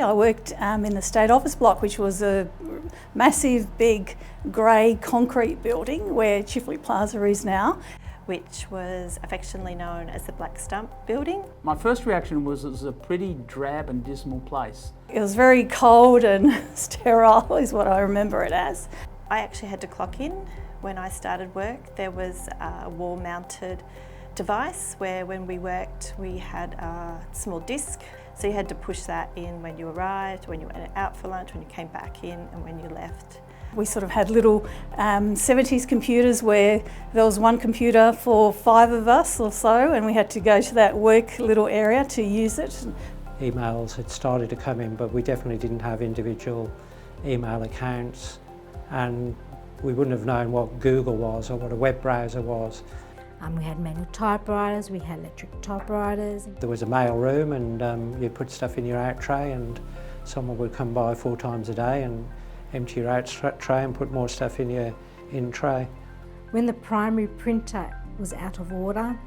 I worked in the State Office Block, which was a massive, big, grey concrete building where Chifley Plaza is now, which was affectionately known as the Black Stump building. My first reaction was it was a pretty drab and dismal place. It was very cold and sterile is what I remember it as. I actually had to clock in when I started work. There was a wall-mounted device where when we worked we had a small disc, so you had to push that in when you arrived, when you went out for lunch, when you came back in and when you left. We sort of had little 70s computers where there was one computer for 5 of us or so, and we had to go to that work little area to use it. Emails had started to come in, but we definitely didn't have individual email accounts, and we wouldn't have known what Google was or what a web browser was. We had manual typewriters, we had electric typewriters. There was a mail room, and you'd put stuff in your out tray, and someone would come by 4 times a day and empty your out tray and put more stuff in your in tray. When the primary printer was out of order,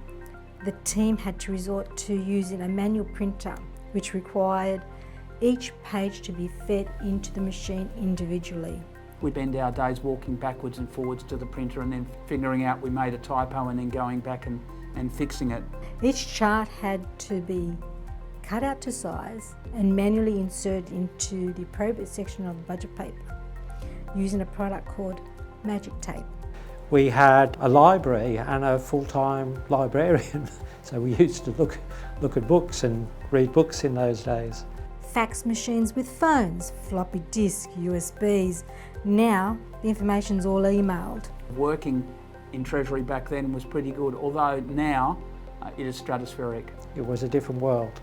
the team had to resort to using a manual printer, which required each page to be fed into the machine individually. We'd spend our days walking backwards and forwards to the printer and then figuring out we made a typo and then going back and fixing it. Each chart had to be cut out to size and manually inserted into the appropriate section of the budget paper using a product called Magic Tape. We had a library and a full-time librarian, so we used to look at books and read books in those days. Fax machines with phones, floppy disk, USBs. Now the information's all emailed. Working in Treasury back then was pretty good, although now it is stratospheric. It was a different world.